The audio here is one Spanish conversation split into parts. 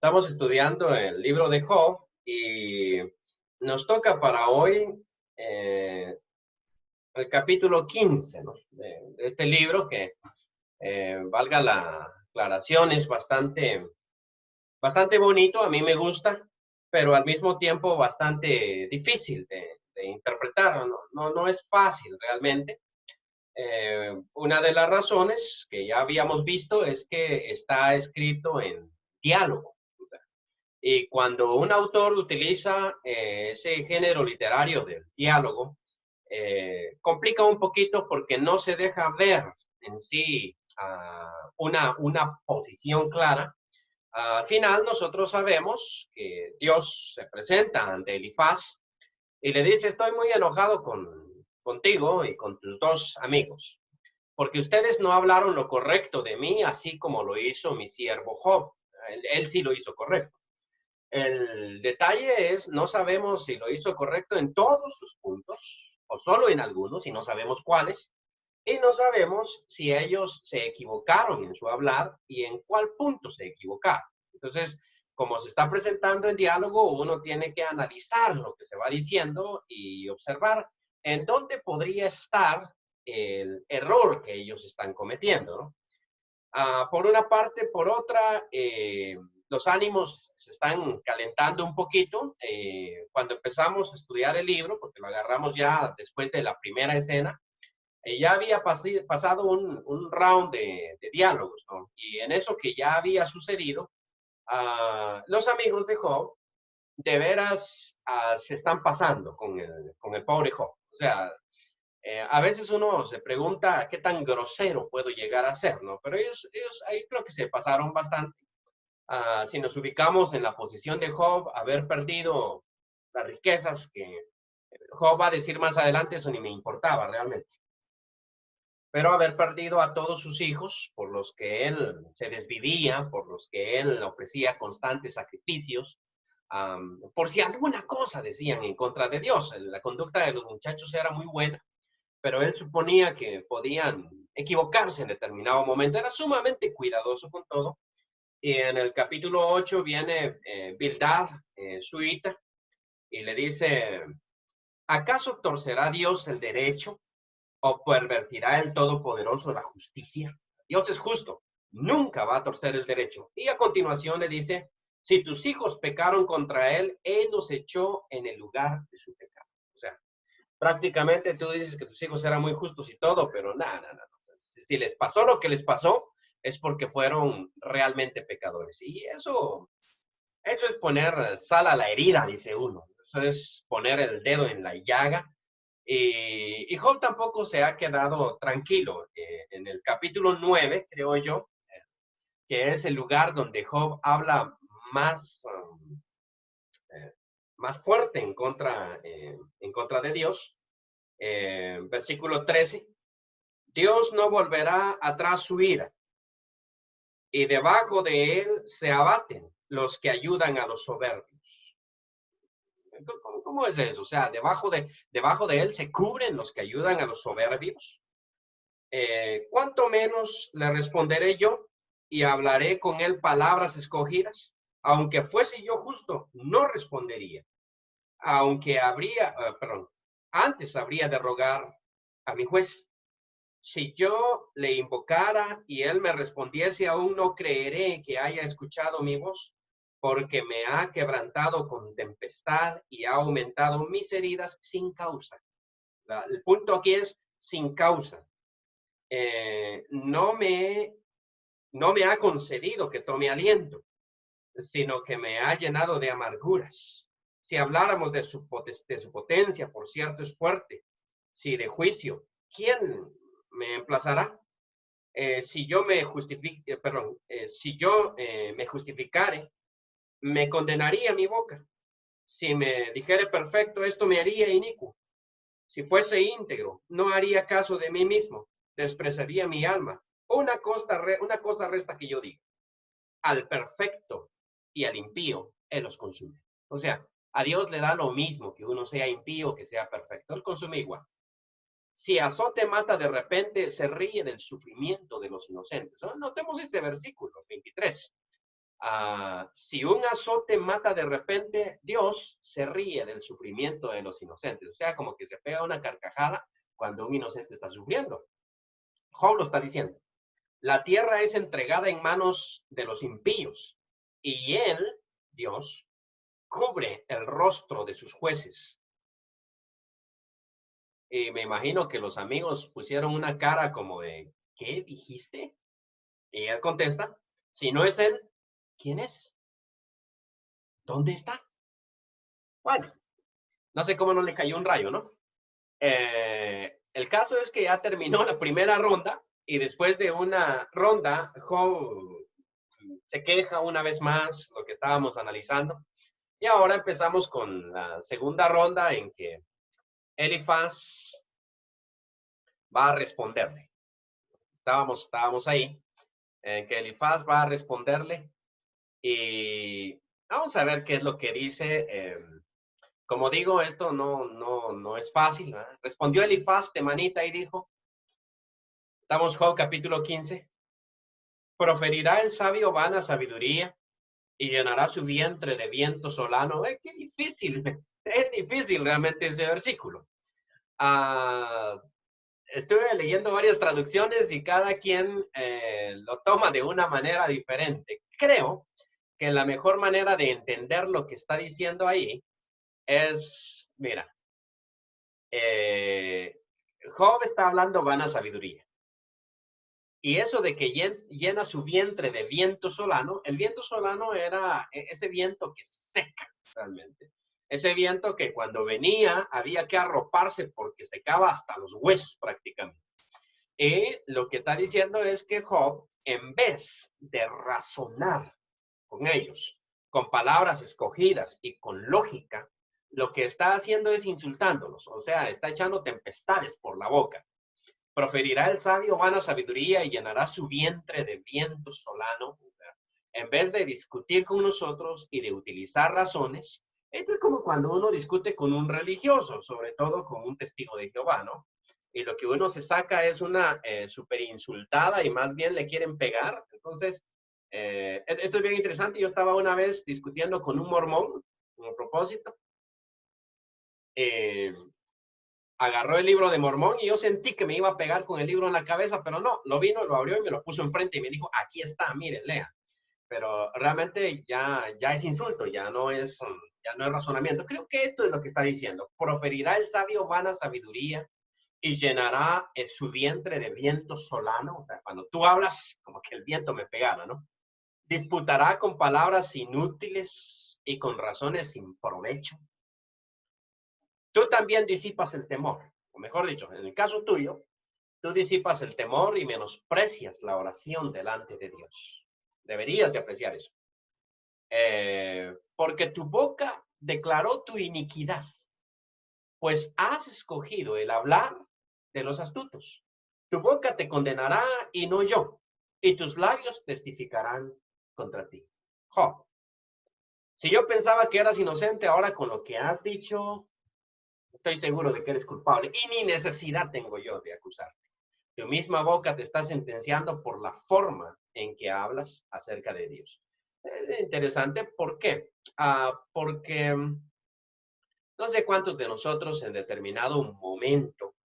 Estamos estudiando el libro de Job y nos toca para hoy eh, el capítulo 15, ¿no? de este libro que, valga la aclaración, es bastante bonito, a mí me gusta, pero al mismo tiempo bastante difícil de interpretar, no es fácil realmente. Una de las razones que ya habíamos visto es que está escrito en diálogo. Y cuando un autor utiliza ese género literario del diálogo, complica un poquito porque no se deja ver en sí una posición clara. Al final nosotros sabemos que Dios se presenta ante Elifaz y le dice, estoy muy enojado contigo y con tus dos amigos, porque ustedes no hablaron lo correcto de mí, así como lo hizo mi siervo Job. Él sí lo hizo correcto. El detalle es, no sabemos si lo hizo correcto en todos sus puntos o solo en algunos y no sabemos cuáles. Y no sabemos si ellos se equivocaron en su hablar y en cuál punto se equivocaron. Entonces, como se está presentando en diálogo, uno tiene que analizar lo que se va diciendo y observar en dónde podría estar el error que ellos están cometiendo, ¿no? Por una parte, por otra, los ánimos se están calentando un poquito. Cuando empezamos a estudiar el libro, porque lo agarramos ya después de la primera escena, ya había pasado un round de diálogos, ¿no? Y en eso que ya había sucedido, los amigos de Job de veras se están pasando con el pobre Job. O sea, a veces uno se pregunta qué tan grosero puedo llegar a ser, ¿no? Pero ellos ahí creo que se pasaron bastante. Si nos ubicamos en la posición de Job, haber perdido las riquezas que Job va a decir más adelante, eso ni me importaba realmente. Pero haber perdido a todos sus hijos, por los que él se desvivía, por los que él ofrecía constantes sacrificios, por si alguna cosa decían en contra de Dios. La conducta de los muchachos era muy buena, pero él suponía que podían equivocarse en determinado momento. Era sumamente cuidadoso con todo. Y en el capítulo 8 viene Bildad, suita, y le dice, ¿acaso torcerá Dios el derecho o pervertirá el Todopoderoso la justicia? Dios es justo, nunca va a torcer el derecho. Y a continuación le dice, si tus hijos pecaron contra él, él los echó en el lugar de su pecado. O sea, prácticamente tú dices que tus hijos eran muy justos y todo, pero nada. Si les pasó lo que les pasó, es porque fueron realmente pecadores. Y eso es poner sal a la herida, dice uno. Eso es poner el dedo en la llaga. Y Job tampoco se ha quedado tranquilo. En el capítulo 9, creo yo, que es el lugar donde Job habla más, más fuerte en contra de Dios, versículo 13, Dios no volverá atrás su ira, y debajo de él se abaten los que ayudan a los soberbios. ¿Cómo es eso? O sea, debajo de él se cubren los que ayudan a los soberbios. ¿Cuánto menos le responderé yo y hablaré con él palabras escogidas? Aunque fuese yo justo, no respondería. Antes habría de rogar a mi juez. Si yo le invocara y él me respondiese, aún no creeré que haya escuchado mi voz, porque me ha quebrantado con tempestad y ha aumentado mis heridas sin causa. El punto aquí es sin causa. No me ha concedido que tome aliento, sino que me ha llenado de amarguras. Si habláramos de su potencia, por cierto, es fuerte. Si de juicio, ¿quién me emplazará? Si yo me justificare, me condenaría mi boca. Si me dijere perfecto, esto me haría inicuo. Si fuese íntegro, no haría caso de mí mismo, despreciaría mi alma. Una cosa resta que yo diga, al perfecto y al impío, él los consume. O sea, a Dios le da lo mismo que uno sea impío que sea perfecto, él consume igual. Si azote mata de repente, se ríe del sufrimiento de los inocentes. ¿No? Notemos este versículo 23. Si un azote mata de repente, Dios se ríe del sufrimiento de los inocentes. O sea, como que se pega una carcajada cuando un inocente está sufriendo. Job lo está diciendo. La tierra es entregada en manos de los impíos y él, Dios, cubre el rostro de sus jueces. Y me imagino que los amigos pusieron una cara como de, ¿qué dijiste? Y él contesta, si no es él, ¿quién es? ¿Dónde está? Bueno, no sé cómo no le cayó un rayo, ¿no? El caso es que ya terminó la primera ronda y después de una ronda, Job se queja una vez más, lo que estábamos analizando. Y ahora empezamos con la segunda ronda en que Elifaz va a responderle. Estábamos ahí, en que Elifaz va a responderle y vamos a ver qué es lo que dice. Como digo, esto no es fácil, ¿verdad? Respondió Elifaz de manita y dijo, estamos Job capítulo 15, proferirá el sabio vana sabiduría y llenará su vientre de viento solano. Qué difícil, es difícil realmente ese versículo. Estuve leyendo varias traducciones y cada quien lo toma de una manera diferente. Creo que la mejor manera de entender lo que está diciendo ahí es, mira, Job está hablando vana sabiduría. Y eso de que llena su vientre de viento solano, el viento solano era ese viento que seca realmente. Ese viento que cuando venía había que arroparse porque secaba hasta los huesos prácticamente. Y lo que está diciendo es que Job, en vez de razonar con ellos, con palabras escogidas y con lógica, lo que está haciendo es insultándolos, o sea, está echando tempestades por la boca. Proferirá el sabio vana sabiduría y llenará su vientre de viento solano. En vez de discutir con nosotros y de utilizar razones, esto es como cuando uno discute con un religioso, sobre todo con un testigo de Jehová, ¿no? Y lo que uno se saca es una súper insultada y más bien le quieren pegar. Entonces, esto es bien interesante. Yo estaba una vez discutiendo con un mormón, a propósito. Agarró el libro de Mormón y yo sentí que me iba a pegar con el libro en la cabeza, pero no, lo vino, lo abrió y me lo puso enfrente y me dijo, aquí está, mire, lea. Pero realmente ya es insulto, ya no es razonamiento. Creo que esto es lo que está diciendo. Proferirá el sabio vana sabiduría y llenará su vientre de viento solano. O sea, cuando tú hablas, como que el viento me pegara, ¿no? Disputará con palabras inútiles y con razones sin provecho. Tú también disipas el temor, o mejor dicho, en el caso tuyo, tú disipas el temor y menosprecias la oración delante de Dios. Deberías de apreciar eso. Porque tu boca declaró tu iniquidad, pues has escogido el hablar de los astutos. Tu boca te condenará y no yo, y tus labios testificarán contra ti. Job, si yo pensaba que eras inocente, ahora con lo que has dicho, estoy seguro de que eres culpable y ni necesidad tengo yo de acusarte. Tu misma boca te está sentenciando por la forma en que hablas acerca de Dios. Es interesante, ¿por qué? Porque no sé cuántos de nosotros en determinado momento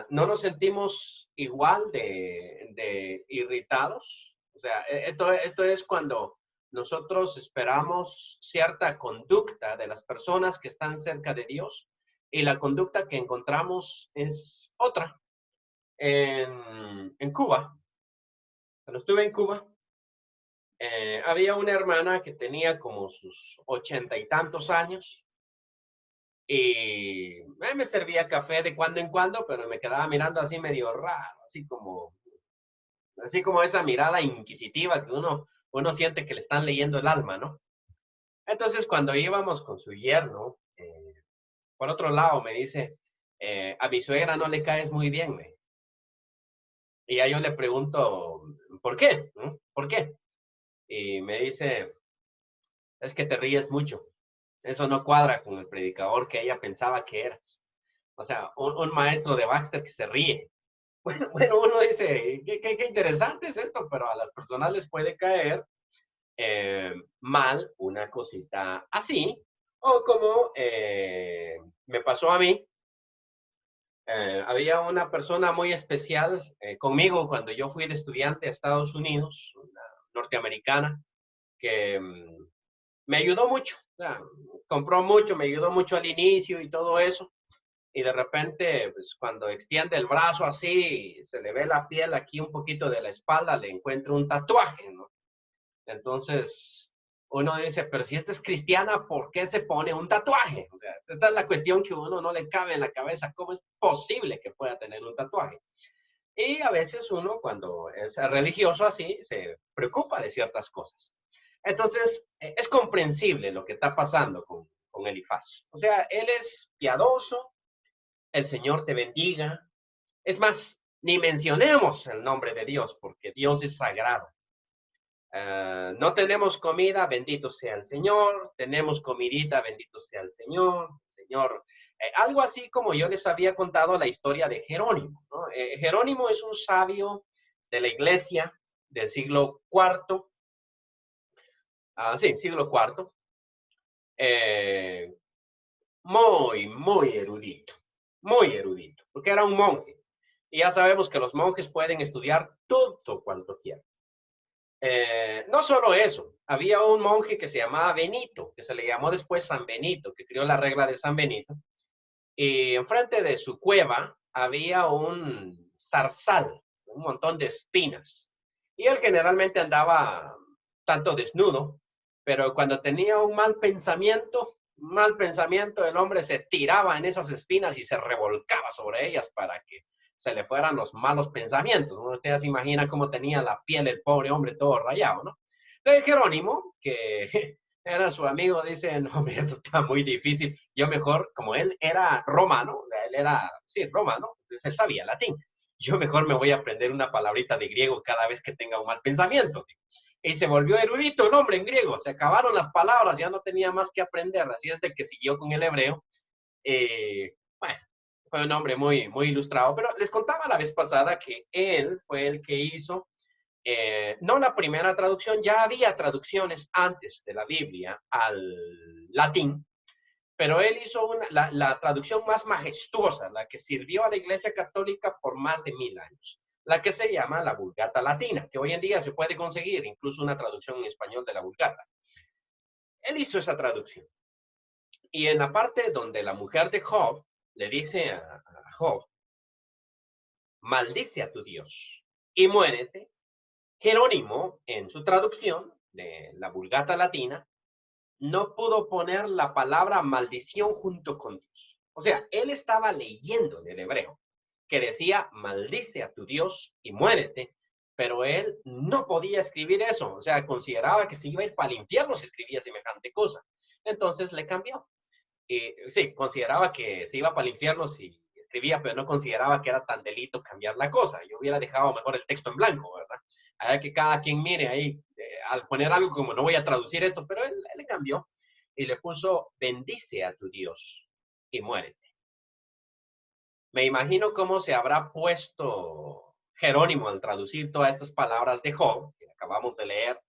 no nos sentimos igual de irritados. O sea, esto es cuando nosotros esperamos cierta conducta de las personas que están cerca de Dios y la conducta que encontramos es otra. En Cuba, cuando estuve en Cuba, había una hermana que tenía como sus 80 y tantos años y me servía café de cuando en cuando, pero me quedaba mirando así medio raro, así como esa mirada inquisitiva que uno siente que le están leyendo el alma, ¿no? Entonces, cuando íbamos con su yerno, por otro lado, me dice, a mi suegra no le caes muy bien, me. Y ya yo le pregunto, ¿por qué? ¿No? ¿Por qué? Y me dice, es que te ríes mucho. Eso no cuadra con el predicador que ella pensaba que eras. O sea, un maestro de Baxter que se ríe. Bueno, uno dice, qué interesante es esto, pero a las personas les puede caer mal una cosita así, o como me pasó a mí. Había una persona muy especial conmigo cuando yo fui de estudiante a Estados Unidos, una norteamericana, que me ayudó mucho. O sea, compró mucho, me ayudó mucho al inicio y todo eso. Y de repente, pues, cuando extiende el brazo así, se le ve la piel aquí un poquito de la espalda, le encuentro un tatuaje, ¿no? Entonces, uno dice, pero si esta es cristiana, ¿por qué se pone un tatuaje? O sea, esta es la cuestión que a uno no le cabe en la cabeza. ¿Cómo es posible que pueda tener un tatuaje? Y a veces uno, cuando es religioso así, se preocupa de ciertas cosas. Entonces, es comprensible lo que está pasando con Elifaz. O sea, él es piadoso, el Señor te bendiga. Es más, ni mencionemos el nombre de Dios, porque Dios es sagrado. No tenemos comida, bendito sea el Señor. Tenemos comidita, bendito sea el Señor. Señor, algo así como yo les había contado la historia de Jerónimo, ¿no? Jerónimo es un sabio de la iglesia del siglo IV. Sí, siglo IV. Muy erudito, muy erudito, porque era un monje. Y ya sabemos que los monjes pueden estudiar todo cuanto quieran. No solo eso, había un monje que se llamaba Benito, que se le llamó después San Benito, que creó la regla de San Benito. Y enfrente de su cueva había un zarzal, un montón de espinas. Y él generalmente andaba tanto desnudo, pero cuando tenía un mal pensamiento, el hombre se tiraba en esas espinas y se revolcaba sobre ellas para que se le fueran los malos pensamientos. Usted se imagina cómo tenía la piel el pobre hombre todo rayado, ¿no? Entonces Jerónimo, que era su amigo, dice, no, hombre, eso está muy difícil. Yo mejor, como él era romano, él era, sí, romano, entonces él sabía latín. Yo mejor me voy a aprender una palabrita de griego cada vez que tenga un mal pensamiento. Y se volvió erudito el hombre en griego. Se acabaron las palabras, ya no tenía más que aprender. Así es de que siguió con el hebreo. Bueno, fue un hombre muy ilustrado. Pero les contaba la vez pasada que él fue el que hizo no la primera traducción, ya había traducciones antes de la Biblia al latín, pero él hizo la traducción más majestuosa, la que sirvió a la Iglesia Católica por más de 1000 años, la que se llama la Vulgata Latina, que hoy en día se puede conseguir, incluso una traducción en español de la Vulgata. Él hizo esa traducción. Y en la parte donde la mujer de Job le dice a Job, maldice a tu Dios y muérete, Jerónimo, en su traducción de la Vulgata Latina, no pudo poner la palabra maldición junto con Dios. O sea, él estaba leyendo en el hebreo que decía, maldice a tu Dios y muérete, pero él no podía escribir eso. O sea, consideraba que se iba a ir para el infierno si escribía semejante cosa. Entonces le cambió. Y sí, consideraba que se iba para el infierno si escribía, pero no consideraba que era tan delito cambiar la cosa. Yo hubiera dejado mejor el texto en blanco, ¿verdad? A ver que cada quien mire ahí, al poner algo como no voy a traducir esto, pero él le cambió y le puso bendice a tu Dios y muérete. Me imagino cómo se habrá puesto Jerónimo al traducir todas estas palabras de Job, que acabamos de leer.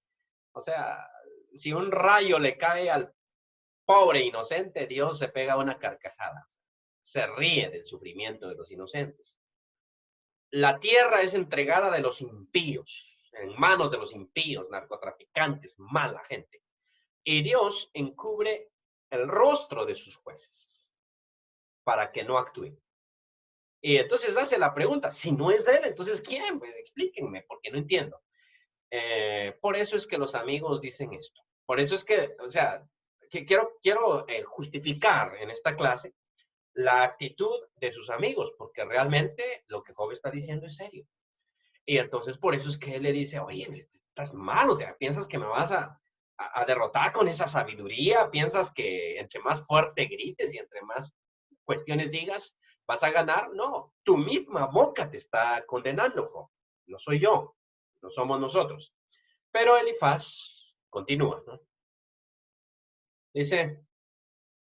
O sea, si un rayo le cae al pobre inocente, Dios se pega una carcajada. Se ríe del sufrimiento de los inocentes. La tierra es entregada de los impíos, en manos de los impíos, narcotraficantes, mala gente. Y Dios encubre el rostro de sus jueces para que no actúen. Y entonces hace la pregunta, si no es él, entonces ¿quién? Pues explíquenme, porque no entiendo. Por eso es que los amigos dicen esto. Por eso es que, o sea, que quiero justificar en esta clase la actitud de sus amigos, porque realmente lo que Job está diciendo es serio. Y entonces por eso es que él le dice, oye, estás mal, o sea, piensas que me vas a derrotar con esa sabiduría, piensas que entre más fuerte grites y entre más cuestiones digas, vas a ganar. No, tu misma boca te está condenando, Job. No soy yo, no somos nosotros. Pero Elifaz continúa, ¿no? Dice,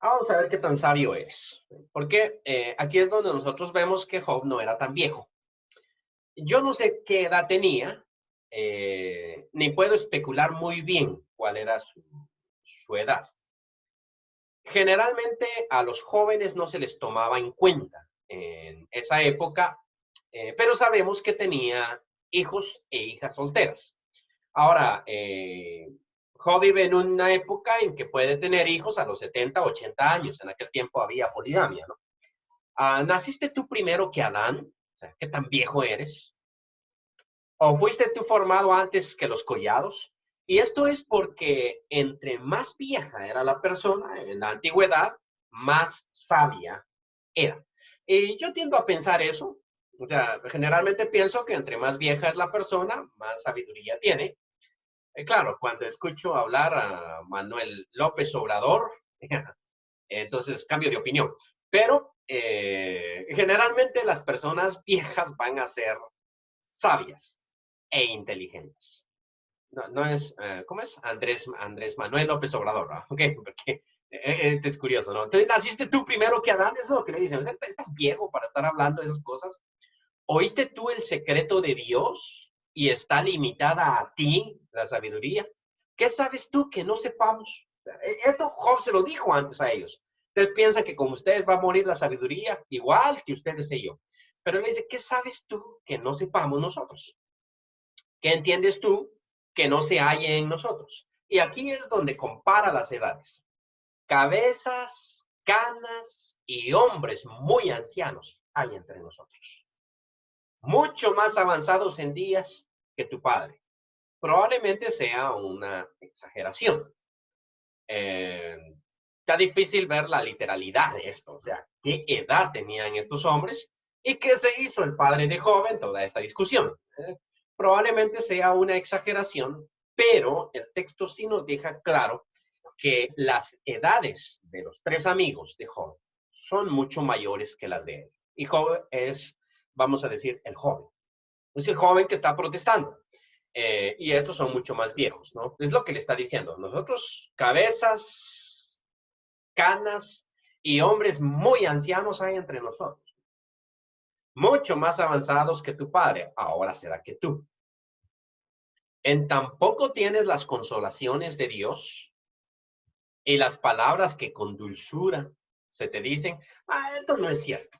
vamos a ver qué tan sabio eres. Porque aquí es donde nosotros vemos que Job no era tan viejo. Yo no sé qué edad tenía ni puedo especular muy bien cuál era su edad. Generalmente a los jóvenes no se les tomaba en cuenta en esa época, pero sabemos que tenía hijos e hijas solteras. Ahora, Job vive en una época en que puede tener hijos a los 70, 80 años. En aquel tiempo había poligamia, ¿no? ¿Naciste tú primero que Adán? O sea, ¿qué tan viejo eres? ¿O fuiste tú formado antes que los collados? Y esto es porque entre más vieja era la persona en la antigüedad, más sabia era. Y yo tiendo a pensar eso. O sea, generalmente pienso que entre más vieja es la persona, más sabiduría tiene. Claro, cuando escucho hablar a Manuel López Obrador, entonces cambio de opinión. Pero generalmente las personas viejas van a ser sabias e inteligentes. No, no es, ¿cómo es? Andrés Manuel López Obrador, ¿no? Ok, porque es curioso, ¿no? Entonces, ¿naciste tú primero que Adán? Eso es lo que le dicen. ¿Estás viejo para estar hablando de esas cosas? ¿Oíste tú el secreto de Dios y está limitada a ti la sabiduría? ¿Qué sabes tú que no sepamos? Esto Job se lo dijo antes a ellos. Ustedes piensan que como ustedes va a morir la sabiduría, igual que ustedes y yo. Pero le dice, ¿qué sabes tú que no sepamos nosotros? ¿Qué entiendes tú que no se halle en nosotros? Y aquí es donde compara las edades. Cabezas, canas y hombres muy ancianos hay entre nosotros. Mucho más avanzados en días que tu padre. Probablemente sea una exageración. Eh, Está difícil ver la literalidad de esto, o sea, qué edad tenían estos hombres y qué se hizo el padre de Job en toda esta discusión. Probablemente sea una exageración, pero el texto sí nos deja claro que las edades de los tres amigos de Job son mucho mayores que las de él. Y Job es, vamos a decir, el joven. Es el joven que está protestando. Y estos son mucho más viejos, ¿no? Es lo que le está diciendo. Nosotros, cabezas, canas y hombres muy ancianos hay entre nosotros. Mucho más avanzados que tu padre. Ahora será que tú. En tan poco tienes las consolaciones de Dios y las palabras que con dulzura se te dicen, esto no es cierto.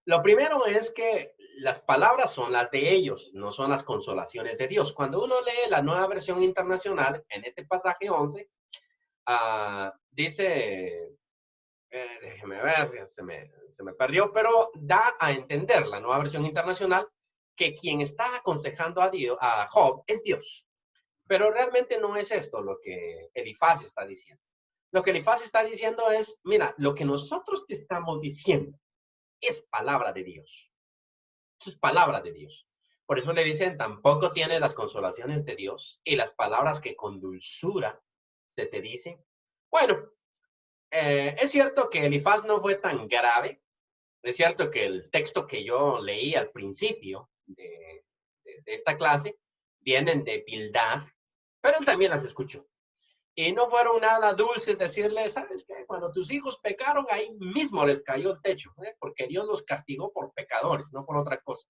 Lo primero es que las palabras son las de ellos, no son las consolaciones de Dios. Cuando uno lee la Nueva Versión Internacional, en este pasaje 11, dice, déjeme ver, se me perdió, pero da a entender la Nueva Versión Internacional que quien está aconsejando a Job es Dios. Pero realmente no es esto lo que Elifaz está diciendo. Lo que Elifaz está diciendo es, mira, lo que nosotros te estamos diciendo es palabra de Dios. Es palabra de Dios. Por eso le dicen, tampoco tiene las consolaciones de Dios y las palabras que con dulzura se te dicen. Bueno, es cierto que Elifaz no fue tan grave. Es cierto que el texto que yo leí al principio de esta clase vienen de Bildad, pero él también las escuchó. Y no fueron nada dulces decirle, ¿sabes qué? Cuando tus hijos pecaron, ahí mismo les cayó el techo, porque Dios los castigó por pecadores, no por otra cosa.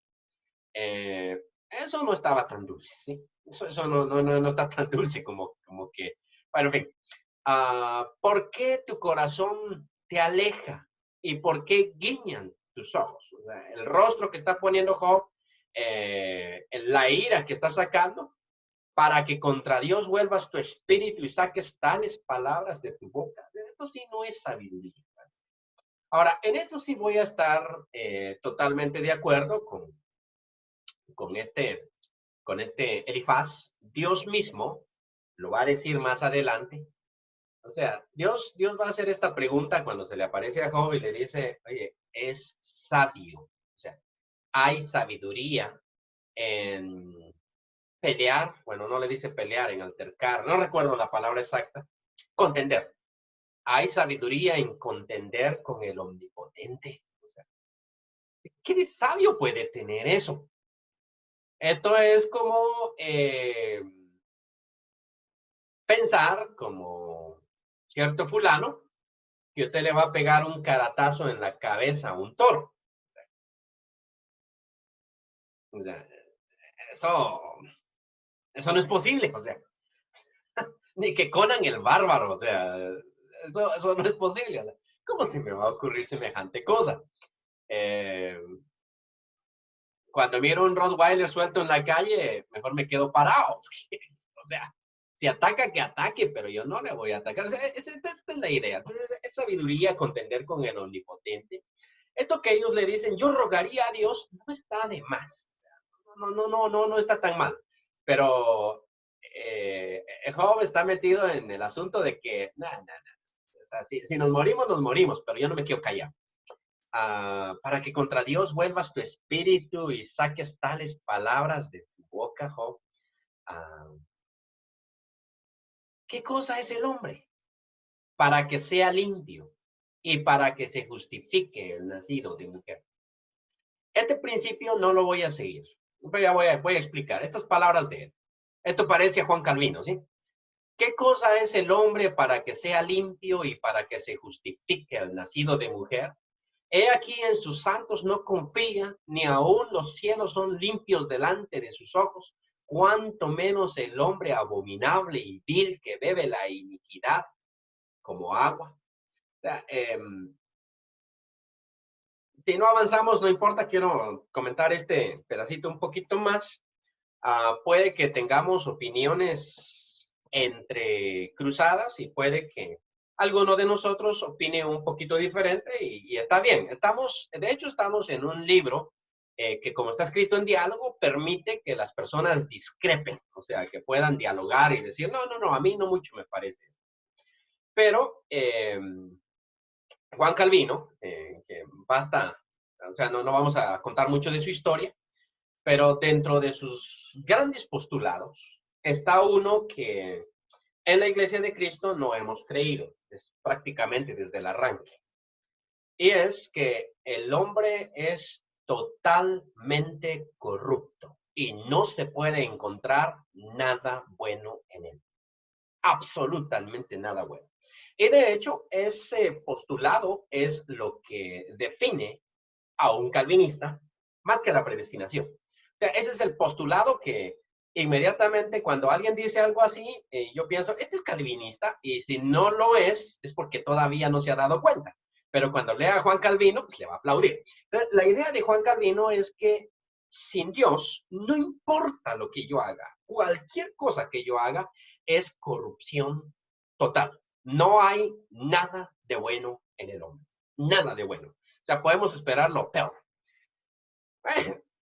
Eso no estaba tan dulce, ¿sí? Eso no está tan dulce como que, bueno, en fin. ¿Por qué tu corazón te aleja? ¿Y por qué guiñan tus ojos? O sea, el rostro que está poniendo Job, la ira que está sacando, para que contra Dios vuelvas tu espíritu y saques tales palabras de tu boca. Esto sí no es sabiduría. Ahora, en esto sí voy a estar totalmente de acuerdo con este Elifaz. Dios mismo lo va a decir más adelante. O sea, Dios va a hacer esta pregunta cuando se le aparece a Job y le dice, oye, es sabio. O sea, hay sabiduría en pelear, bueno, no le dice pelear, en altercar, no recuerdo la palabra exacta, contender. Hay sabiduría en contender con el omnipotente. O sea, ¿qué de sabio puede tener eso? Esto es como pensar como cierto fulano que usted le va a pegar un caratazo en la cabeza a un toro. O sea, eso, eso no es posible, o sea, ni que Conan el Bárbaro, o sea, eso no es posible. O sea, ¿cómo se me va a ocurrir semejante cosa? Eh, Cuando miro un Rottweiler suelto en la calle, mejor me quedo parado. O sea, si ataca, que ataque, pero yo no le voy a atacar. O sea, esta es la idea. Entonces, es sabiduría contender con el omnipotente. Esto que ellos le dicen, yo rogaría a Dios, no está de más. No está tan mal. Pero Job está metido en el asunto de que, o sea, si nos morimos, nos morimos, pero yo no me quiero callar. Para que contra Dios vuelvas tu espíritu y saques tales palabras de tu boca, Job. Ah, ¿Qué cosa es el hombre? Para que sea limpio y para que se justifique el nacido de mujer. Este principio no lo voy a seguir. Ya voy a explicar estas palabras de él. Esto parece a Juan Calvino, ¿sí? ¿Qué cosa es el hombre para que sea limpio y para que se justifique el nacido de mujer? He aquí en sus santos no confía, ni aun los cielos son limpios delante de sus ojos, cuanto menos el hombre abominable y vil que bebe la iniquidad como agua. O sea, si no avanzamos, no importa, quiero comentar este pedacito un poquito más. Puede que tengamos opiniones entre cruzadas y puede que alguno de nosotros opine un poquito diferente y está bien. De hecho, estamos en un libro que como está escrito en diálogo, permite que las personas discrepen, o sea, que puedan dialogar y decir, no, a mí no mucho me parece. Pero Juan Calvino, que basta, o sea, no vamos a contar mucho de su historia, pero dentro de sus grandes postulados está uno que en la Iglesia de Cristo no hemos creído, es prácticamente desde el arranque. Y es que el hombre es totalmente corrupto y no se puede encontrar nada bueno en él. Absolutamente nada bueno. Y de hecho, ese postulado es lo que define a un calvinista más que la predestinación. O sea, ese es el postulado que inmediatamente cuando alguien dice algo así, yo pienso, este es calvinista y si no lo es porque todavía no se ha dado cuenta. Pero cuando lea a Juan Calvino, pues le va a aplaudir. Entonces, la idea de Juan Calvino es que sin Dios, no importa lo que yo haga, cualquier cosa que yo haga es corrupción total. No hay nada de bueno en el hombre. Nada de bueno. O sea, podemos esperar lo peor.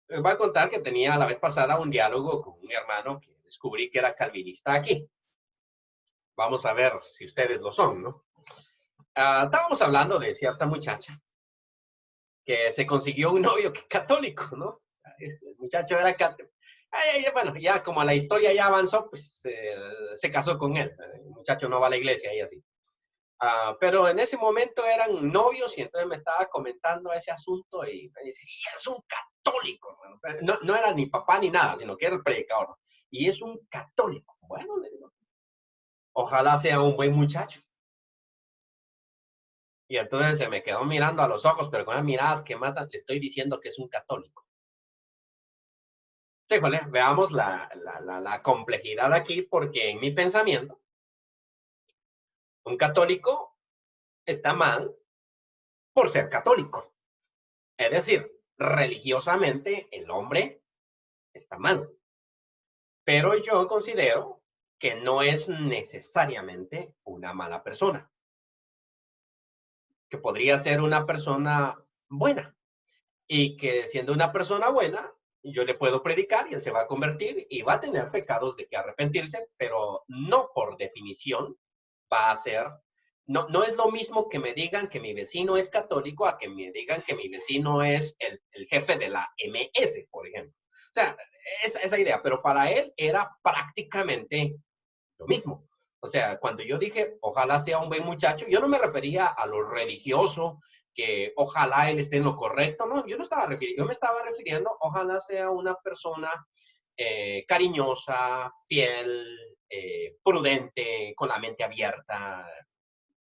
Les voy a contar que tenía la vez pasada un diálogo con un hermano que descubrí que era calvinista aquí. Vamos a ver si ustedes lo son, ¿no? Estábamos hablando de cierta muchacha que se consiguió un novio que católico, ¿no? El muchacho era católico. Bueno, ya como la historia ya avanzó, pues se casó con él. El muchacho no va a la iglesia y así. Pero en ese momento eran novios y entonces me estaba comentando ese asunto y me dice, y es un católico. No era ni papá ni nada, sino que era el predicador. Y es un católico. Bueno, le digo, ojalá sea un buen muchacho. Y entonces se me quedó mirando a los ojos, pero con las miradas que matan, le estoy diciendo que es un católico. Híjole, veamos la complejidad aquí, porque en mi pensamiento, un católico está mal por ser católico. Es decir, religiosamente el hombre está mal. Pero yo considero que no es necesariamente una mala persona, que podría ser una persona buena y que siendo una persona buena, yo le puedo predicar y él se va a convertir y va a tener pecados de que arrepentirse, pero no por definición va a ser, no es lo mismo que me digan que mi vecino es católico a que me digan que mi vecino es el jefe de la MS, por ejemplo. O sea, esa idea, pero para él era prácticamente lo mismo. O sea, cuando yo dije, ojalá sea un buen muchacho, yo no me refería a lo religioso, que ojalá él esté en lo correcto, no, yo no estaba refiriendo, yo me estaba refiriendo, ojalá sea una persona cariñosa, fiel, prudente, con la mente abierta,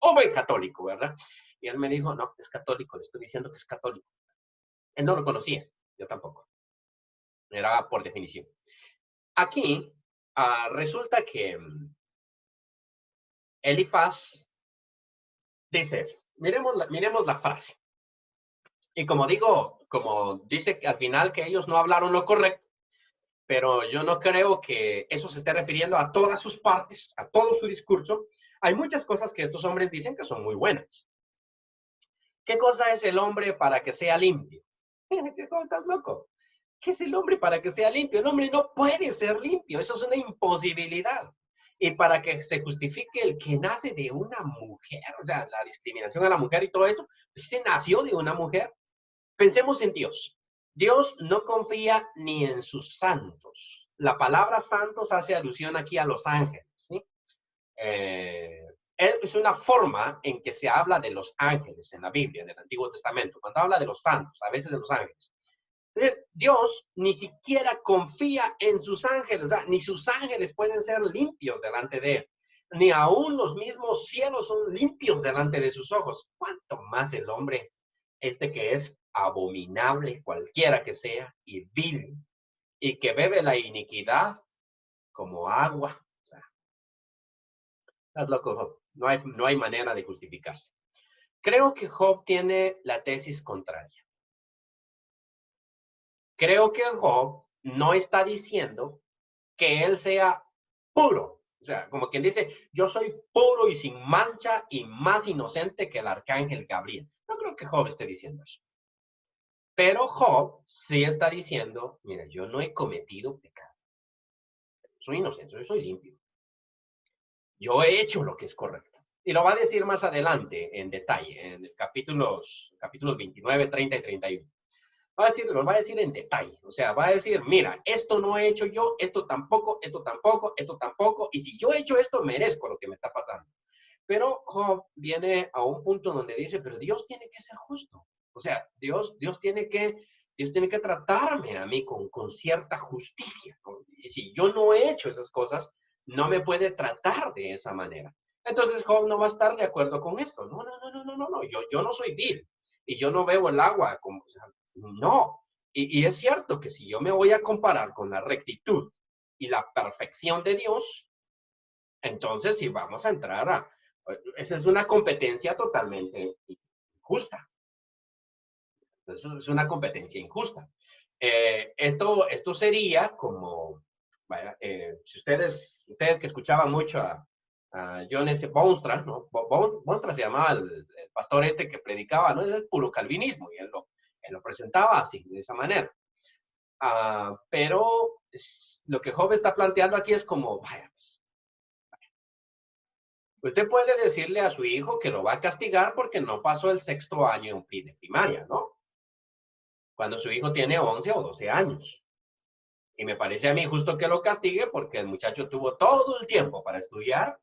o buen católico, ¿verdad? Y él me dijo, no, es católico, le estoy diciendo que es católico. Él no lo conocía, yo tampoco. Era por definición. Aquí resulta que Elifaz dice eso. Miremos la frase. Y como digo, como dice que al final que ellos no hablaron lo correcto, pero yo no creo que eso se esté refiriendo a todas sus partes, a todo su discurso. Hay muchas cosas que estos hombres dicen que son muy buenas. ¿Qué cosa es el hombre para que sea limpio? ¿Estás loco? ¿Qué es el hombre para que sea limpio? El hombre no puede ser limpio, eso es una imposibilidad. Y para que se justifique el que nace de una mujer, o sea, la discriminación a la mujer y todo eso, se nació de una mujer. Pensemos en Dios. Dios no confía ni en sus santos. La palabra santos hace alusión aquí a los ángeles, ¿sí? Es una forma en que se habla de los ángeles en la Biblia, en el Antiguo Testamento, cuando habla de los santos, a veces de los ángeles. Entonces, Dios ni siquiera confía en sus ángeles, o sea, ni sus ángeles pueden ser limpios delante de él, ni aún los mismos cielos son limpios delante de sus ojos. ¿Cuánto más el hombre, que es abominable, cualquiera que sea, y vil, y que bebe la iniquidad como agua? O sea, estás loco, Job. No hay manera de justificarse. Creo que Job tiene la tesis contraria. Creo que Job no está diciendo que él sea puro. O sea, como quien dice, yo soy puro y sin mancha y más inocente que el arcángel Gabriel. No creo que Job esté diciendo eso. Pero Job sí está diciendo, mira, yo no he cometido pecado. Soy inocente, yo soy limpio. Yo he hecho lo que es correcto. Y lo va a decir más adelante en detalle, en el capítulos 29, 30 y 31. Lo va a decir en detalle. O sea, va a decir, mira, esto no he hecho yo, esto tampoco, esto tampoco, esto tampoco. Y si yo he hecho esto, merezco lo que me está pasando. Pero Job viene a un punto donde dice, pero Dios tiene que ser justo. O sea, Dios tiene que tratarme a mí con cierta justicia. Y si yo no he hecho esas cosas, no me puede tratar de esa manera. Entonces Job no va a estar de acuerdo con esto. No. Yo no soy vil. Y yo no veo el agua como, o sea, no. Y es cierto que si yo me voy a comparar con la rectitud y la perfección de Dios, entonces sí vamos a entrar a... Esa es una competencia totalmente injusta. Eso es una competencia injusta. Esto sería como... Vaya, si ustedes que escuchaban mucho a John S. Boonstra, ¿no? Boonstra se llamaba el pastor que predicaba, ¿no? Es puro calvinismo y él lo presentaba así, de esa manera. Pero lo que Job está planteando aquí es como, vaya, pues, usted puede decirle a su hijo que lo va a castigar porque no pasó el 6º año de primaria, ¿no? Cuando su hijo tiene 11 o 12 años. Y me parece a mí justo que lo castigue porque el muchacho tuvo todo el tiempo para estudiar.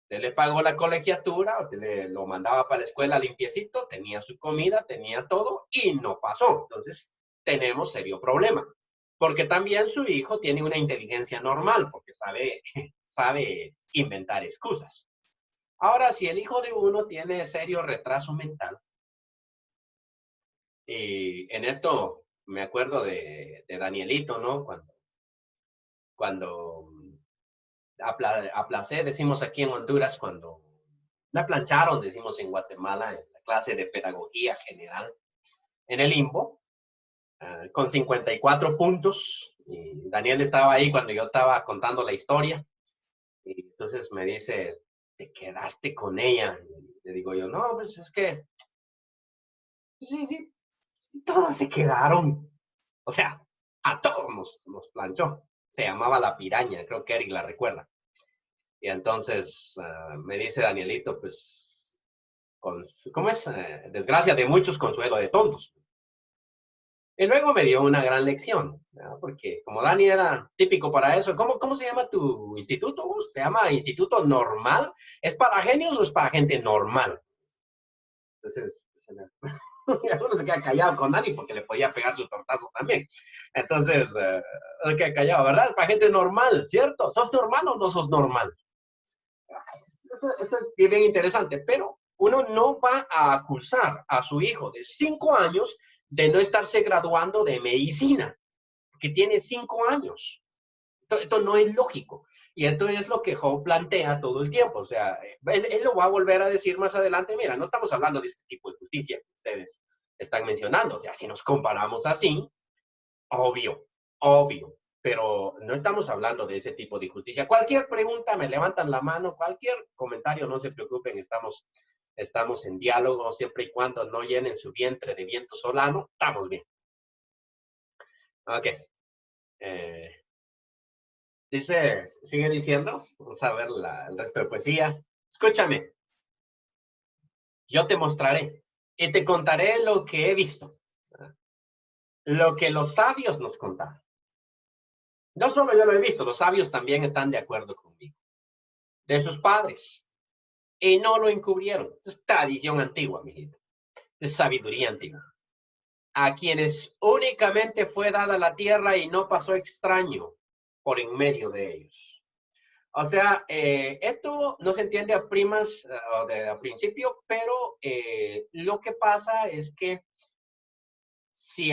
Usted le pagó la colegiatura, usted lo mandaba para la escuela limpiecito, tenía su comida, tenía todo y no pasó. Entonces, tenemos serio problema. Porque también su hijo tiene una inteligencia normal, porque sabe inventar excusas. Ahora, si el hijo de uno tiene serio retraso mental, y en esto me acuerdo de Danielito, ¿no? Cuando aplacé, decimos aquí en Honduras, cuando la plancharon, decimos en Guatemala, en la clase de pedagogía general, en el IMBO, con 54 puntos. Y Daniel estaba ahí cuando yo estaba contando la historia. Y entonces me dice, ¿te quedaste con ella? Y le digo yo, no, pues es que, sí, todos se quedaron. O sea, a todos nos planchó. Se llamaba La Piraña, creo que Eric la recuerda. Y entonces me dice Danielito, pues, ¿cómo es? Desgracia de muchos, consuelo de tontos. Y luego me dio una gran lección, ¿no? Porque como Dani era típico para eso, ¿cómo se llama tu instituto? ¿Se llama Instituto Normal? ¿Es para genios o es para gente normal? Entonces, uno se queda callado con Dani porque le podía pegar su tortazo también. Entonces, se queda callado, ¿verdad? Para gente normal, ¿cierto? ¿Sos normal o no sos normal? Esto es bien interesante, pero uno no va a acusar a su hijo de 5 años de no estarse graduando de medicina. que tiene 5 años. Esto no es lógico. Y esto es lo que Job plantea todo el tiempo. O sea, él lo va a volver a decir más adelante. Mira, no estamos hablando de este tipo de justicia que ustedes están mencionando. O sea, si nos comparamos así, obvio, obvio. Pero no estamos hablando de ese tipo de justicia. Cualquier pregunta, me levantan la mano, cualquier comentario, no se preocupen, estamos en diálogo, siempre y cuando no llenen su vientre de viento solano, estamos bien. Ok. Sigue diciendo, vamos a ver el resto de poesía. Escúchame, yo te mostraré y te contaré lo que he visto, lo que los sabios nos contaron. No solo yo lo he visto, los sabios también están de acuerdo conmigo. De sus padres. Y no lo encubrieron. Es tradición antigua, mijito. Es sabiduría antigua. A quienes únicamente fue dada la tierra y no pasó extraño por en medio de ellos. O sea, esto no se entiende a primas a principio, pero lo que pasa es que si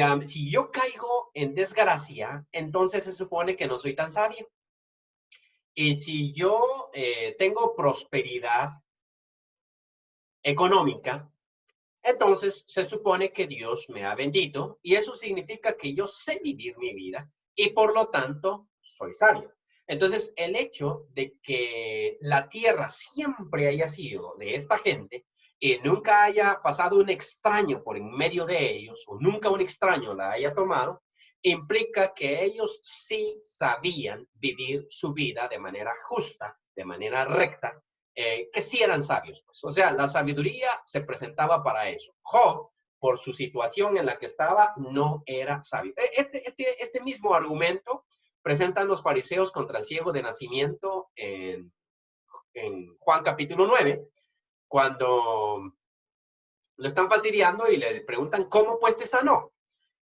yo caigo en desgracia, entonces se supone que no soy tan sabio. Y si yo tengo prosperidad económica, entonces se supone que Dios me ha bendito y eso significa que yo sé vivir mi vida y por lo tanto soy sabio. Entonces, el hecho de que la tierra siempre haya sido de esta gente y nunca haya pasado un extraño por en medio de ellos o nunca un extraño la haya tomado, implica que ellos sí sabían vivir su vida de manera justa, de manera recta, que sí eran sabios. Pues. O sea, la sabiduría se presentaba para eso. Job, por su situación en la que estaba, no era sabio. Este mismo argumento presentan los fariseos contra el ciego de nacimiento en Juan capítulo 9, cuando lo están fastidiando y le preguntan, ¿cómo pues te sanó?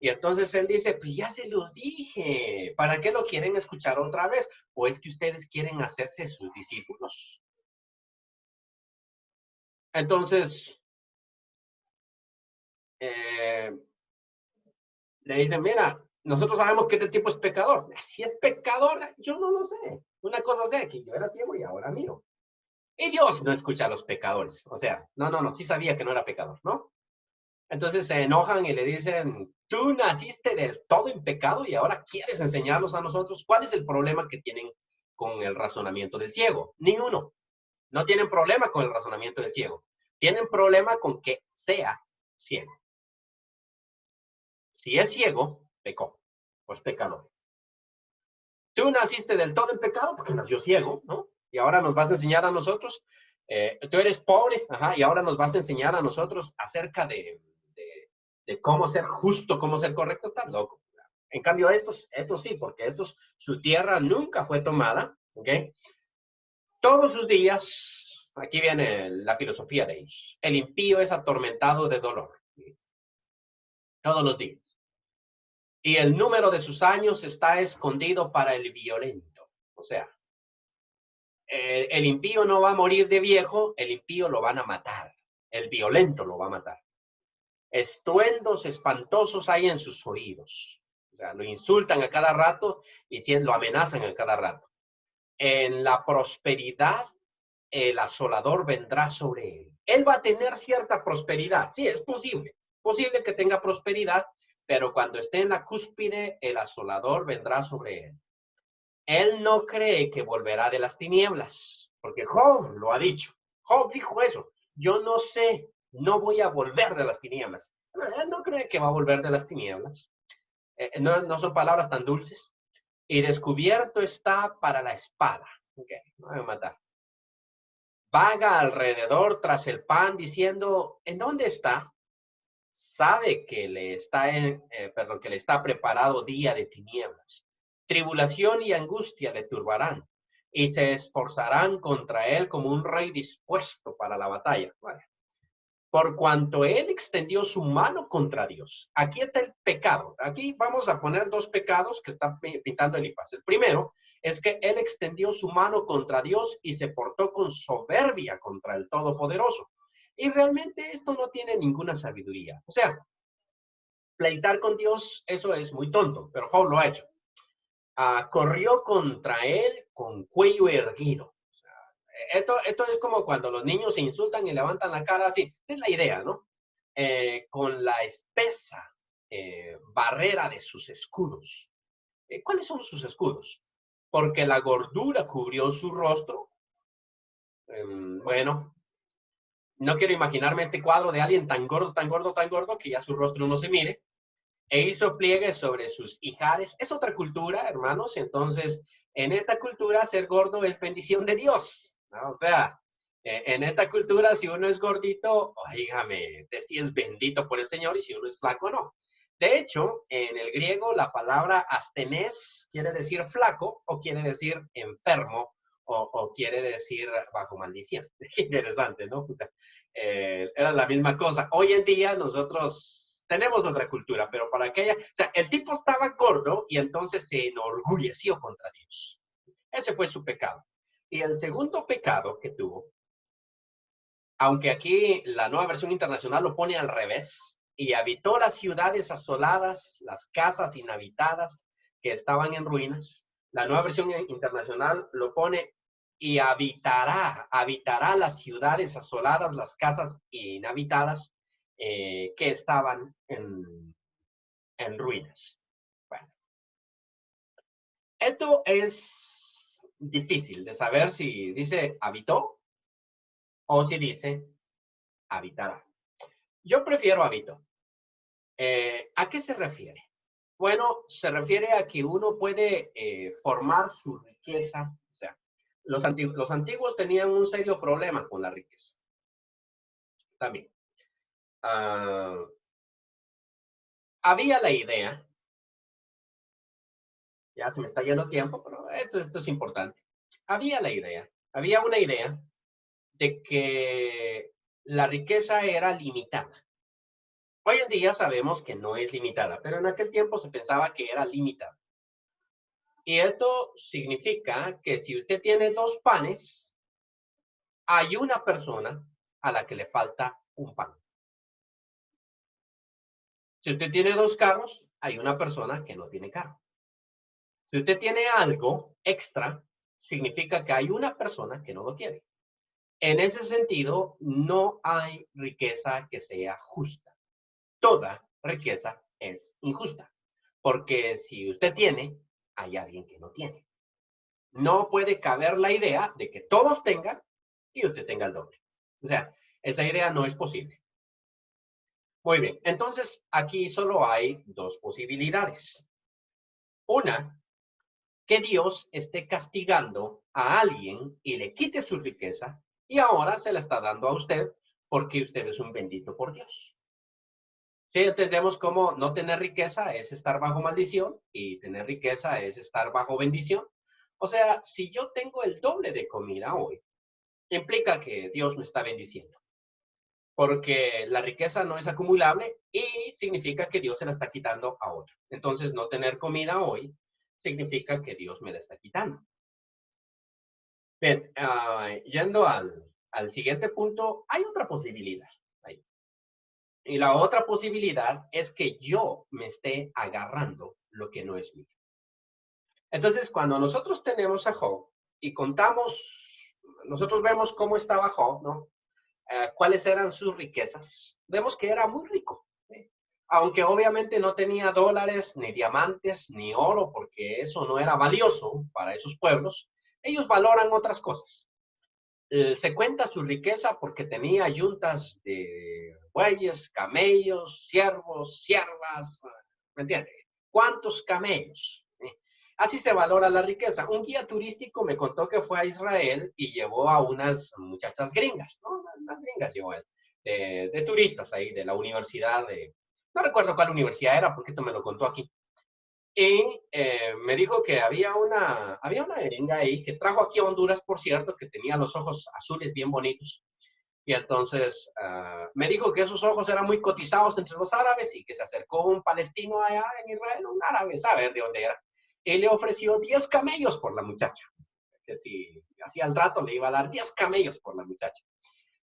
Y entonces él dice, pues ya se los dije, ¿para qué lo quieren escuchar otra vez? ¿O es que ustedes quieren hacerse sus discípulos? Entonces, le dicen, mira, nosotros sabemos que este tipo es pecador. Si es pecador, yo no lo sé. Una cosa sé, que yo era ciego y ahora miro. Y Dios no escucha a los pecadores. O sea, no, sí sabía que no era pecador, ¿no? Entonces se enojan y le dicen, tú naciste del todo en pecado y ahora quieres enseñarnos a nosotros. ¿Cuál es el problema que tienen con el razonamiento del ciego? Ni uno. No tienen problema con el razonamiento del ciego. Tienen problema con que sea ciego. Si es ciego, pecó, pues pecador. Tú naciste del todo en pecado porque nació ciego, ¿no? Y ahora nos vas a enseñar a nosotros. Tú eres pobre, ajá, y ahora nos vas a enseñar a nosotros acerca de cómo ser justo, cómo ser correcto. Estás loco. En cambio, estos sí, porque su tierra nunca fue tomada, ¿ok? Todos sus días, aquí viene la filosofía de ellos. El impío es atormentado de dolor. Todos los días. Y el número de sus años está escondido para el violento. O sea, el impío no va a morir de viejo, el impío lo van a matar. El violento lo va a matar. Estruendos espantosos hay en sus oídos. O sea, lo insultan a cada rato y lo amenazan a cada rato. En la prosperidad, el asolador vendrá sobre él. Él va a tener cierta prosperidad. Sí, es posible. Posible que tenga prosperidad, pero cuando esté en la cúspide, el asolador vendrá sobre él. Él no cree que volverá de las tinieblas, porque Job lo ha dicho. Job dijo eso. Yo no sé, no voy a volver de las tinieblas. Él no cree que va a volver de las tinieblas. No son palabras tan dulces. Y descubierto está para la espada. Ok, no voy a matar. Vaga alrededor tras el pan diciendo, ¿en dónde está? Sabe que que le está preparado día de tinieblas. Tribulación y angustia le turbarán y se esforzarán contra él como un rey dispuesto para la batalla. Vale. Por cuanto él extendió su mano contra Dios. Aquí está el pecado. Aquí vamos a poner dos pecados que está pintando Elifaz. El primero es que él extendió su mano contra Dios y se portó con soberbia contra el Todopoderoso. Y realmente esto no tiene ninguna sabiduría. O sea, pleitar con Dios, eso es muy tonto, pero Job lo ha hecho. Corrió contra él con cuello erguido. Esto es como cuando los niños se insultan y levantan la cara así. Es la idea, ¿no? Con la espesa barrera de sus escudos. ¿Cuáles son sus escudos? Porque la gordura cubrió su rostro. Bueno, no quiero imaginarme este cuadro de alguien tan gordo, tan gordo, tan gordo que ya su rostro no se mire. E hizo pliegues sobre sus ijares. Es otra cultura, hermanos. Entonces, en esta cultura, ser gordo es bendición de Dios, ¿no? O sea, en esta cultura, si uno es gordito, oígame, si es bendito por el Señor, y si uno es flaco, no. De hecho, en el griego, la palabra astenés quiere decir flaco o quiere decir enfermo o quiere decir bajo maldición. Interesante, ¿no? Era la misma cosa. Hoy en día nosotros tenemos otra cultura, pero para aquella, o sea, el tipo estaba gordo y entonces se enorgulleció contra Dios. Ese fue su pecado. Y el segundo pecado que tuvo, aunque aquí la Nueva Versión Internacional lo pone al revés, y habitó las ciudades asoladas, las casas inhabitadas que estaban en ruinas. La Nueva Versión Internacional lo pone y habitará las ciudades asoladas, las casas inhabitadas que estaban en ruinas. Bueno, esto es difícil de saber si dice habitó o si dice habitará. Yo prefiero habitó. ¿A qué se refiere? Bueno, se refiere a que uno puede formar su riqueza. O sea, los antiguos tenían un serio problema con la riqueza. También. Había la idea, ya se me está yendo tiempo, pero esto es importante. Había una idea de que la riqueza era limitada. Hoy en día sabemos que no es limitada, pero en aquel tiempo se pensaba que era limitada. Y esto significa que si usted tiene 2 panes, hay una persona a la que le falta un pan. Si usted tiene 2 carros, hay una persona que no tiene carro. Si usted tiene algo extra, significa que hay una persona que no lo tiene. En ese sentido, no hay riqueza que sea justa. Toda riqueza es injusta, porque si usted tiene, hay alguien que no tiene. No puede caber la idea de que todos tengan y usted tenga el doble. O sea, esa idea no es posible. Muy bien, entonces aquí solo hay 2 posibilidades. Una, que Dios esté castigando a alguien y le quite su riqueza y ahora se la está dando a usted porque usted es un bendito por Dios. Sí, entendemos cómo no tener riqueza es estar bajo maldición y tener riqueza es estar bajo bendición. O sea, si yo tengo el doble de comida hoy, implica que Dios me está bendiciendo, porque la riqueza no es acumulable y significa que Dios se la está quitando a otro. Entonces, no tener comida hoy significa que Dios me la está quitando. Bien, yendo al siguiente punto, hay otra posibilidad ahí. Y la otra posibilidad es que yo me esté agarrando lo que no es mío. Entonces, cuando nosotros tenemos a Job y contamos, nosotros vemos cómo estaba Job, ¿no? Cuáles eran sus riquezas. Vemos que era muy rico, ¿sí? Aunque obviamente no tenía dólares, ni diamantes, ni oro, porque eso no era valioso para esos pueblos. Ellos valoran otras cosas. Se cuenta su riqueza porque tenía yuntas de bueyes, camellos, siervos, siervas, ¿me entiende? ¿Cuántos camellos? Así se valora la riqueza. Un guía turístico me contó que fue a Israel y llevó a unas muchachas gringas, ¿no? Unas gringas llevó él, de turistas ahí, de la universidad de, no recuerdo cuál universidad era, porque esto me lo contó aquí. Y me dijo que había una gringa ahí que trajo aquí a Honduras, por cierto, que tenía los ojos azules bien bonitos. Y entonces me dijo que esos ojos eran muy cotizados entre los árabes y que se acercó un palestino allá en Israel, un árabe, saber de dónde era. Y le ofreció 10 camellos por la muchacha. Que si hacía el trato le iba a dar 10 camellos por la muchacha.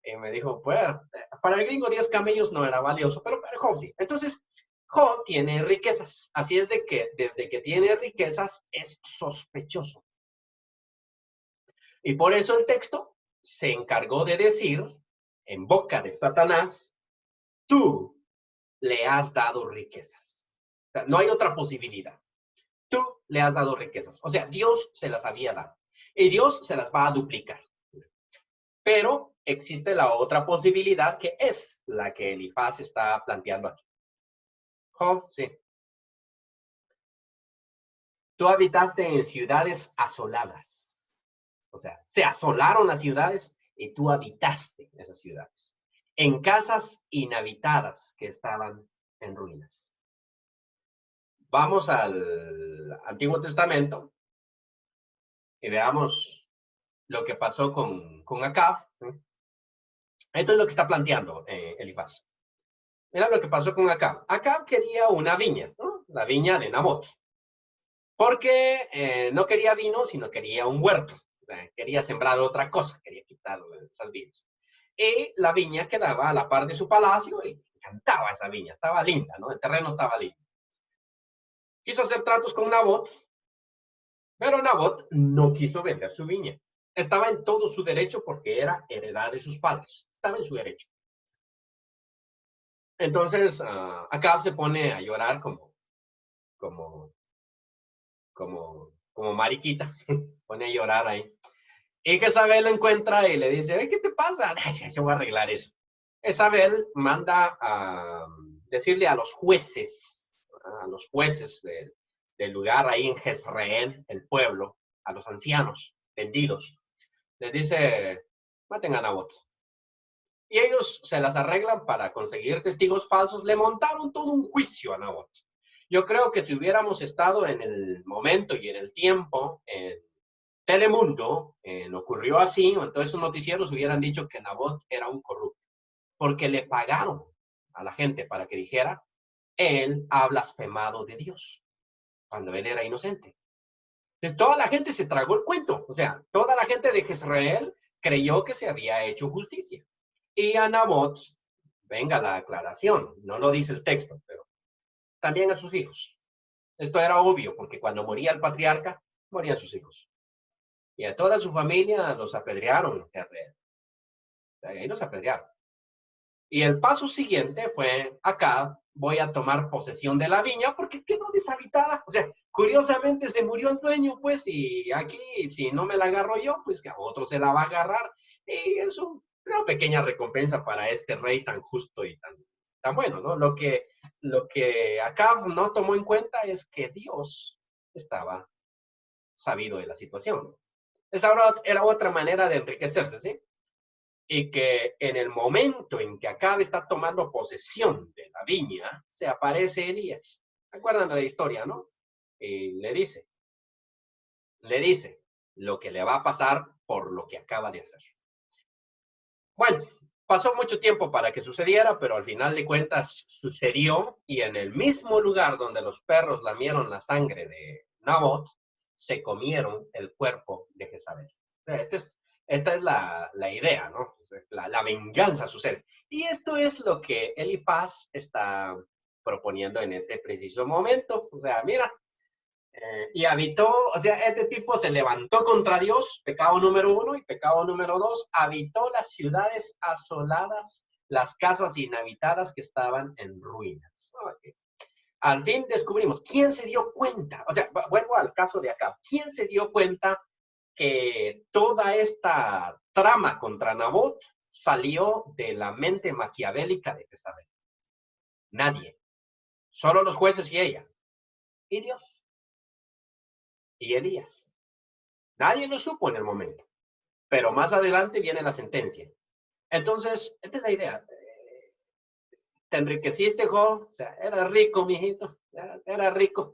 Y me dijo, pues, para el gringo 10 camellos no era valioso, pero para el joven sí. Entonces, Job tiene riquezas. Así es de que desde que tiene riquezas es sospechoso. Y por eso el texto se encargó de decir en boca de Satanás, tú le has dado riquezas. O sea, no hay otra posibilidad. Tú le has dado riquezas. O sea, Dios se las había dado. Y Dios se las va a duplicar. Pero existe la otra posibilidad que es la que Elifaz está planteando aquí. Job, sí. Tú habitaste en ciudades asoladas. O sea, se asolaron las ciudades y tú habitaste esas ciudades. En casas inhabitadas que estaban en ruinas. Vamos al Antiguo Testamento y veamos lo que pasó con Acab. Esto es lo que está planteando Elifaz. Mira lo que pasó con Acab. Acab quería una viña, ¿no? La viña de Nabot. Porque no quería vino, sino quería un huerto. O sea, quería sembrar otra cosa, quería quitar esas viñas. Y la viña quedaba a la par de su palacio y encantaba esa viña. Estaba linda, ¿no? El terreno estaba lindo. Quiso hacer tratos con Nabot, pero Nabot no quiso vender su viña. Estaba en todo su derecho porque era heredad de sus padres. Estaba en su derecho. Entonces, Acab se pone a llorar como mariquita. Pone a llorar ahí. Y Jezabel lo encuentra y le dice, ¿qué te pasa? Yo voy a arreglar eso. Jezabel manda a decirle a los jueces del lugar ahí en Jezreel, el pueblo, a los ancianos vendidos, les dice, maten a Nabot. Y ellos se las arreglan para conseguir testigos falsos. Le montaron todo un juicio a Nabot. Yo creo que si hubiéramos estado en el momento y en el tiempo, en Telemundo, ocurrió así, o entonces sus noticieros hubieran dicho que Nabot era un corrupto, porque le pagaron a la gente para que dijera, él ha blasfemado de Dios, cuando él era inocente. Entonces, toda la gente se tragó el cuento, o sea, toda la gente de Jezreel creyó que se había hecho justicia. Y a Nabot, venga la aclaración, no lo dice el texto, pero también a sus hijos. Esto era obvio, porque cuando moría el patriarca, morían sus hijos. Y a toda su familia los apedrearon. Ahí los apedrearon. Y el paso siguiente fue, acá voy a tomar posesión de la viña porque quedó deshabitada. O sea, curiosamente se murió el dueño, pues, y aquí, si no me la agarro yo, pues que a otro se la va a agarrar. Y es una pequeña recompensa para este rey tan justo y tan bueno, ¿no? Lo que Acab no tomó en cuenta es que Dios estaba sabido de la situación. Esa era otra manera de enriquecerse, ¿sí? Y que en el momento en que Acab está tomando posesión de la viña, se aparece Elías. ¿Se acuerdan de la historia, no? Y le dice lo que le va a pasar por lo que acaba de hacer. Bueno, pasó mucho tiempo para que sucediera, pero al final de cuentas sucedió y en el mismo lugar donde los perros lamieron la sangre de Nabot, se comieron el cuerpo de Jezabel. O sea, esta es la idea, ¿no? La venganza sucede. Y esto es lo que Elifaz está proponiendo en este preciso momento. O sea, mira, y habitó, o sea, este tipo se levantó contra Dios, pecado número 1, y pecado número 2, habitó las ciudades asoladas, las casas inhabitadas que estaban en ruinas. Okay. Al fin descubrimos, ¿quién se dio cuenta? O sea, vuelvo al caso de Acab. ¿Quién se dio cuenta que toda esta trama contra Nabot salió de la mente maquiavélica de Jezabel? Nadie. Solo los jueces y ella. Y Dios. Y Elías. Nadie lo supo en el momento, pero más adelante viene la sentencia. Entonces, esta es la idea. Te enriqueciste, Job, o sea, era rico, mijito, era rico,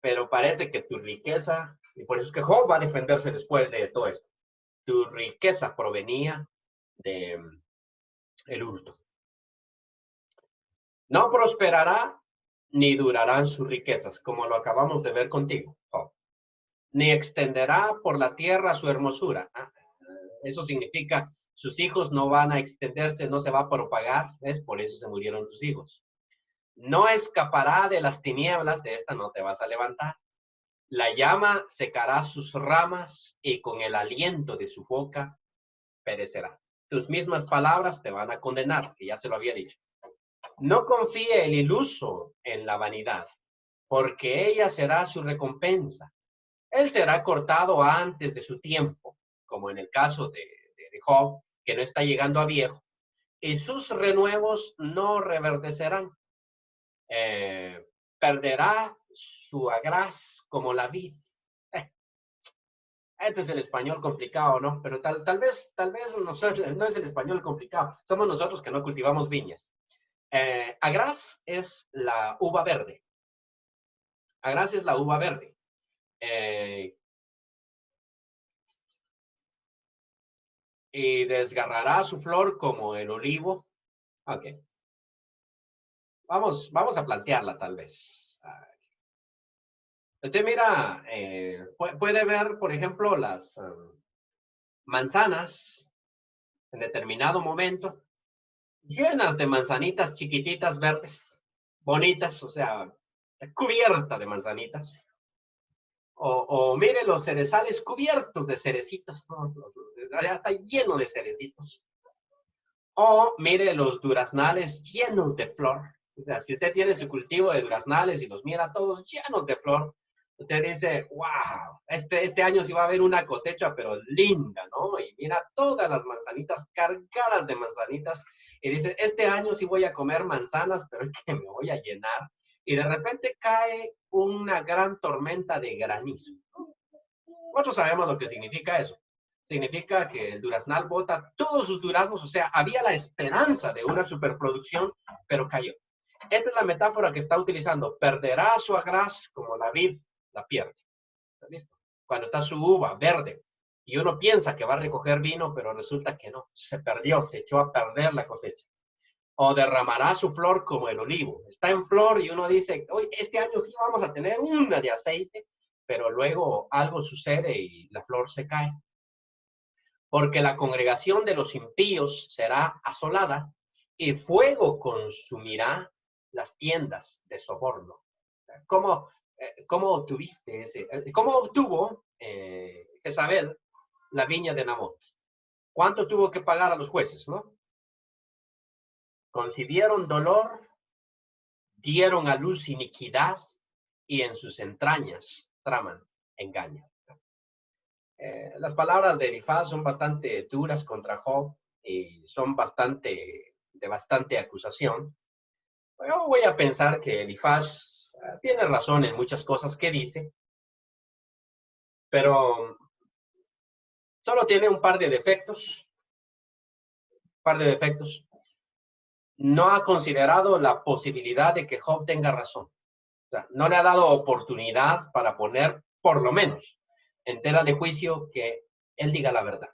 pero parece que tu riqueza, y por eso es que Job va a defenderse después de todo esto, tu riqueza provenía de el hurto. No prosperará ni durarán sus riquezas, como lo acabamos de ver contigo, Job. Ni extenderá por la tierra su hermosura. Eso significa sus hijos no van a extenderse, no se va a propagar, ¿ves? Por eso se murieron tus hijos. No escapará de las tinieblas, de esta no te vas a levantar. La llama secará sus ramas y con el aliento de su boca perecerá. Tus mismas palabras te van a condenar, que ya se lo había dicho. No confíe el iluso en la vanidad, porque ella será su recompensa. Él será cortado antes de su tiempo, como en el caso de Job, que no está llegando a viejo, y sus renuevos no reverdecerán. Perderá su agraz como la vid. Este es el español complicado, ¿no? Pero tal vez no es el español complicado. Somos nosotros que no cultivamos viñas. Agraz es la uva verde. Agraz es la uva verde. Y desgarrará su flor como el olivo. Ok. Vamos a plantearla tal vez. Usted mira, puede ver, por ejemplo, las manzanas en determinado momento, llenas de manzanitas chiquititas verdes, bonitas, o sea, cubierta de manzanitas. O mire los cerezales cubiertos de cerecitos, ¿no? Ya está lleno de cerecitos. O mire los duraznales llenos de flor. O sea, si usted tiene su cultivo de duraznales y los mira todos llenos de flor, usted dice, wow, este año sí va a haber una cosecha, pero linda, ¿no? Y mira todas las manzanitas cargadas de manzanitas y dice, este año sí voy a comer manzanas, pero es que me voy a llenar. Y de repente cae una gran tormenta de granizo. Nosotros sabemos lo que significa eso. Significa que el duraznal bota todos sus duraznos, o sea, había la esperanza de una superproducción, pero cayó. Esta es la metáfora que está utilizando. Perderá su agraz como la vid la pierde. ¿Está listo? Cuando está su uva verde y uno piensa que va a recoger vino, pero resulta que no. Se perdió, se echó a perder la cosecha. O derramará su flor como el olivo. Está en flor y uno dice, hoy este año sí vamos a tener una de aceite, pero luego algo sucede y la flor se cae. Porque la congregación de los impíos será asolada y fuego consumirá las tiendas de soborno. ¿Cómo obtuviste cómo obtuvo Jezabel la viña de Nabot? ¿Cuánto tuvo que pagar a los jueces, no? Concibieron dolor, dieron a luz iniquidad y en sus entrañas traman engaño. Las palabras de Elifaz son bastante duras contra Job y son de bastante acusación. Yo voy a pensar que Elifaz tiene razón en muchas cosas que dice, pero solo tiene un par de defectos. No ha considerado la posibilidad de que Job tenga razón. O sea, no le ha dado oportunidad para poner, por lo menos, en tela de juicio que él diga la verdad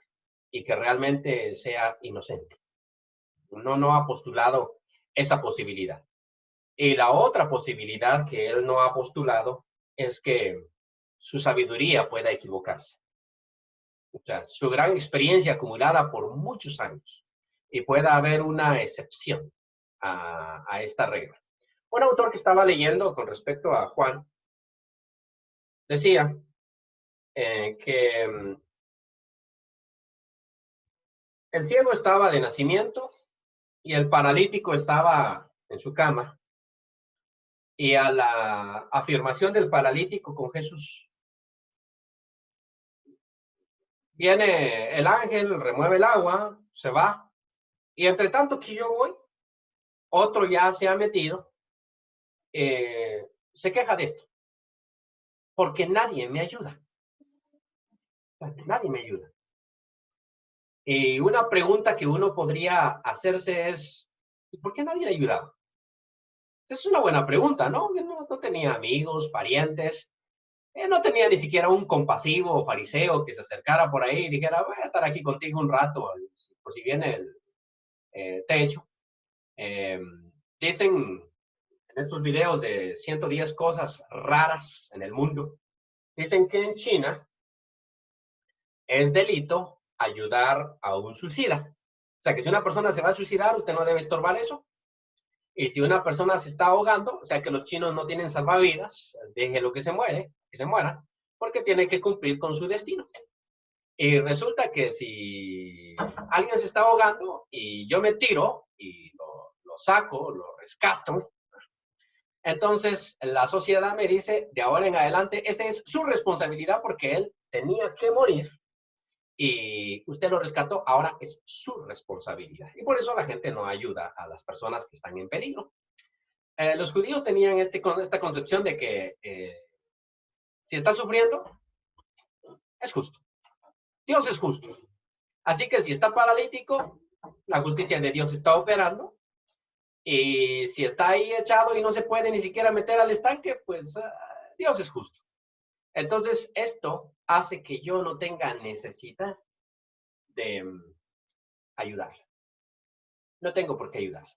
y que realmente sea inocente. No ha postulado esa posibilidad. Y la otra posibilidad que él no ha postulado es que su sabiduría pueda equivocarse. O sea, su gran experiencia acumulada por muchos años y pueda haber una excepción a esta regla. Un autor que estaba leyendo con respecto a Juan decía que el ciego estaba de nacimiento y el paralítico estaba en su cama. Y a la afirmación del paralítico con Jesús, viene el ángel, remueve el agua, se va. Y entre tanto que yo voy, otro ya se ha metido, se queja de esto. Porque nadie me ayuda. Nadie me ayuda. Y una pregunta que uno podría hacerse es, ¿por qué nadie le ayudaba? Es una buena pregunta, ¿no? No tenía amigos, parientes, no tenía ni siquiera un compasivo o fariseo que se acercara por ahí y dijera, voy a estar aquí contigo un rato, por si viene el techo. Dicen en estos videos de 110 cosas raras en el mundo, dicen que en China es delito ayudar a un suicida. O sea, que si una persona se va a suicidar, usted no debe estorbar eso. Y si una persona se está ahogando, o sea que los chinos no tienen salvavidas, déjelo que se muera, porque tiene que cumplir con su destino. Y resulta que si alguien se está ahogando y yo me tiro y lo saco, lo rescato, entonces la sociedad me dice, de ahora en adelante, esa es su responsabilidad porque él tenía que morir y usted lo rescató, ahora es su responsabilidad. Y por eso la gente no ayuda a las personas que están en peligro. Los judíos tenían esta concepción de que si está sufriendo, es justo. Dios es justo. Así que si está paralítico, la justicia de Dios está operando. Y si está ahí echado y no se puede ni siquiera meter al estanque, pues Dios es justo. Entonces, esto hace que yo no tenga necesidad de ayudar. No tengo por qué ayudar.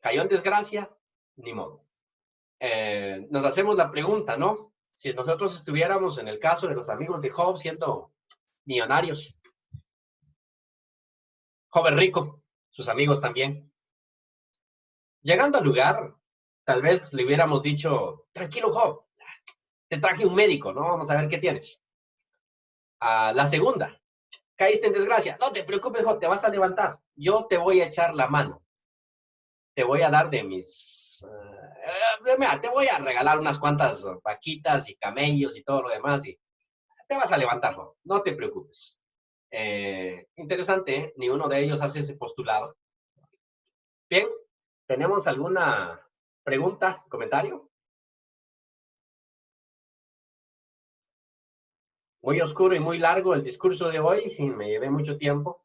Cayó en desgracia, ni modo. Nos hacemos la pregunta, ¿no? Si nosotros estuviéramos en el caso de los amigos de Job siendo millonarios, joven rico, sus amigos también. Llegando al lugar, tal vez le hubiéramos dicho, tranquilo Job, te traje un médico, ¿no? Vamos a ver qué tienes. La segunda, caíste en desgracia. No te preocupes, Job, te vas a levantar. Yo te voy a echar la mano. Te voy a dar de mis... mira, te voy a regalar unas cuantas vaquitas y camellos y todo lo demás y te vas a levantar, Job. No te preocupes. Interesante, ¿eh? Ni uno de ellos hace ese postulado. Bien, ¿tenemos alguna pregunta, comentario? Muy oscuro y muy largo el discurso de hoy, sí, me llevé mucho tiempo.